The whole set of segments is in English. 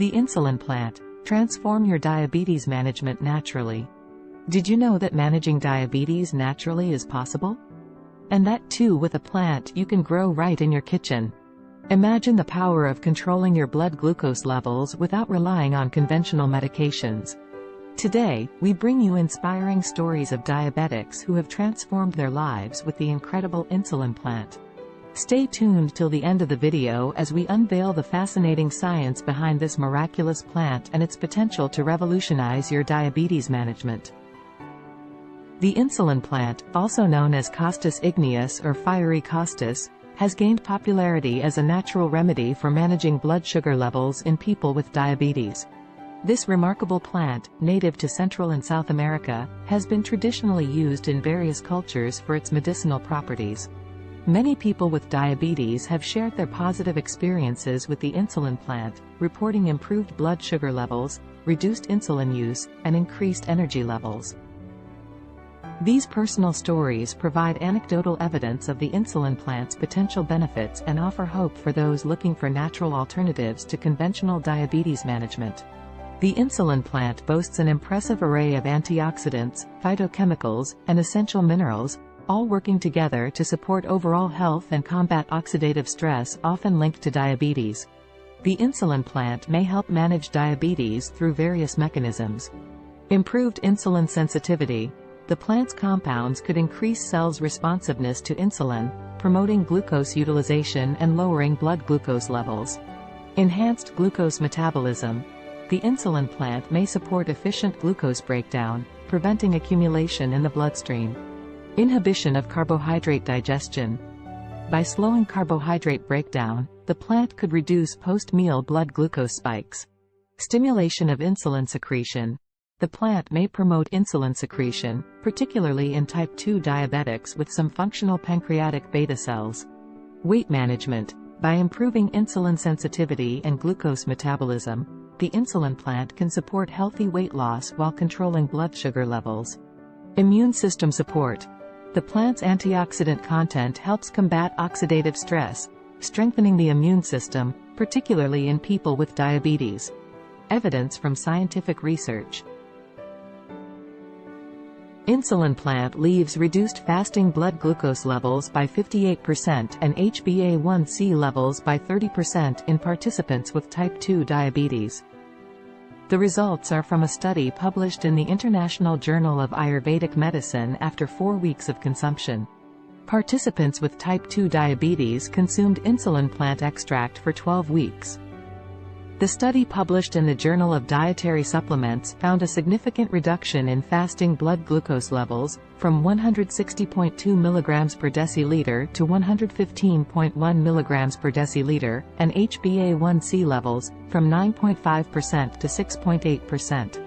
The Insulin Plant. Transform your diabetes management naturally. Did you know that managing diabetes naturally is possible? And that too with a plant you can grow right in your kitchen. Imagine the power of controlling your blood glucose levels without relying on conventional medications. Today, we bring you inspiring stories of diabetics who have transformed their lives with the incredible Insulin Plant. Stay tuned till the end of the video as we unveil the fascinating science behind this miraculous plant and its potential to revolutionize your diabetes management. The Insulin Plant, also known as Costus igneus or Fiery Costus, has gained popularity as a natural remedy for managing blood sugar levels in people with diabetes. This remarkable plant, native to Central and South America, has been traditionally used in various cultures for its medicinal properties. Many people with diabetes have shared their positive experiences with the Insulin Plant, reporting improved blood sugar levels, reduced insulin use, and increased energy levels. These personal stories provide anecdotal evidence of the Insulin Plant's potential benefits and offer hope for those looking for natural alternatives to conventional diabetes management. The Insulin Plant boasts an impressive array of antioxidants, phytochemicals, and essential minerals, all working together to support overall health and combat oxidative stress often linked to diabetes. The Insulin Plant may help manage diabetes through various mechanisms. Improved insulin sensitivity. The plant's compounds could increase cells' responsiveness to insulin, promoting glucose utilization and lowering blood glucose levels. Enhanced glucose metabolism. The Insulin Plant may support efficient glucose breakdown, preventing accumulation in the bloodstream. Inhibition of carbohydrate digestion. By slowing carbohydrate breakdown, the plant could reduce post-meal blood glucose spikes. Stimulation of insulin secretion. The plant may promote insulin secretion, particularly in type 2 diabetics with some functional pancreatic beta cells. Weight management. By improving insulin sensitivity and glucose metabolism, the Insulin Plant can support healthy weight loss while controlling blood sugar levels. Immune system support. The plant's antioxidant content helps combat oxidative stress, strengthening the immune system, particularly in people with diabetes. Evidence from scientific research. Insulin Plant leaves reduced fasting blood glucose levels by 58% and HbA1c levels by 30% in participants with type 2 diabetes. The results are from a study published in the International Journal of Ayurvedic Medicine after 4 weeks of consumption. Participants with type 2 diabetes consumed Insulin Plant extract for 12 weeks. The study published in the Journal of Dietary Supplements found a significant reduction in fasting blood glucose levels, from 160.2 mg per deciliter to 115.1 mg per deciliter, and HbA1c levels, from 9.5% to 6.8%.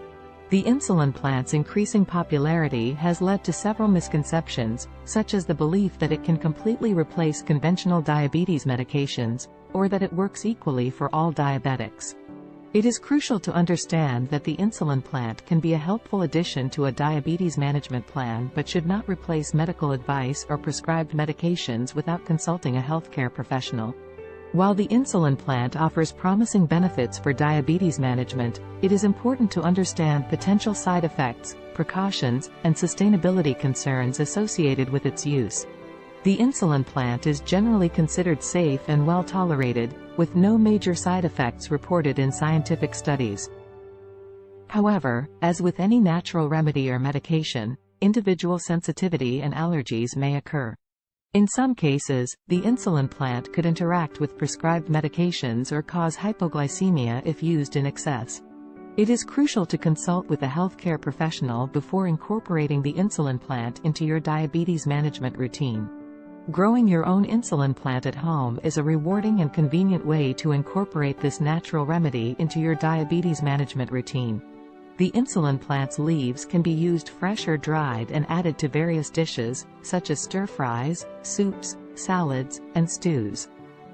The Insulin Plant's increasing popularity has led to several misconceptions, such as the belief that it can completely replace conventional diabetes medications, or that it works equally for all diabetics. It is crucial to understand that the Insulin Plant can be a helpful addition to a diabetes management plan but should not replace medical advice or prescribed medications without consulting a healthcare professional. While the Insulin Plant offers promising benefits for diabetes management, it is important to understand potential side effects, precautions, and sustainability concerns associated with its use. The Insulin Plant is generally considered safe and well tolerated, with no major side effects reported in scientific studies. However, as with any natural remedy or medication, individual sensitivity and allergies may occur. In some cases, the Insulin Plant could interact with prescribed medications or cause hypoglycemia if used in excess. It is crucial to consult with a healthcare professional before incorporating the Insulin Plant into your diabetes management routine. Growing your own Insulin Plant at home is a rewarding and convenient way to incorporate this natural remedy into your diabetes management routine. The Insulin Plant's leaves can be used fresh or dried and added to various dishes, such as stir-fries, soups, salads, and stews.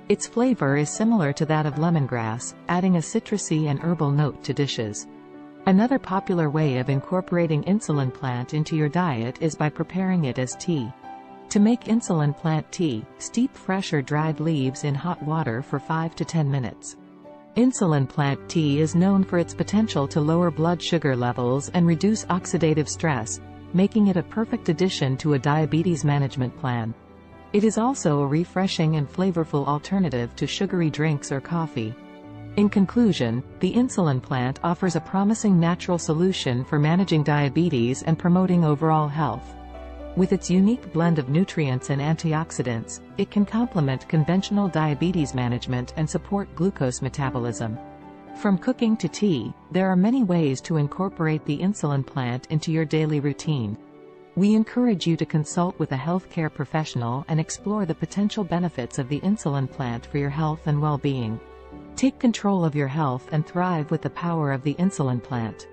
Its flavor is similar to that of lemongrass, adding a citrusy and herbal note to dishes. Another popular way of incorporating Insulin Plant into your diet is by preparing it as tea. To make Insulin Plant tea, steep fresh or dried leaves in hot water for 5 to 10 minutes. Insulin Plant tea is known for its potential to lower blood sugar levels and reduce oxidative stress, making it a perfect addition to a diabetes management plan. It is also a refreshing and flavorful alternative to sugary drinks or coffee. In conclusion, the Insulin Plant offers a promising natural solution for managing diabetes and promoting overall health. With its unique blend of nutrients and antioxidants, it can complement conventional diabetes management and support glucose metabolism. From cooking to tea, there are many ways to incorporate the Insulin Plant into your daily routine. We encourage you to consult with a healthcare professional and explore the potential benefits of the Insulin Plant for your health and well-being. Take control of your health and thrive with the power of the Insulin Plant.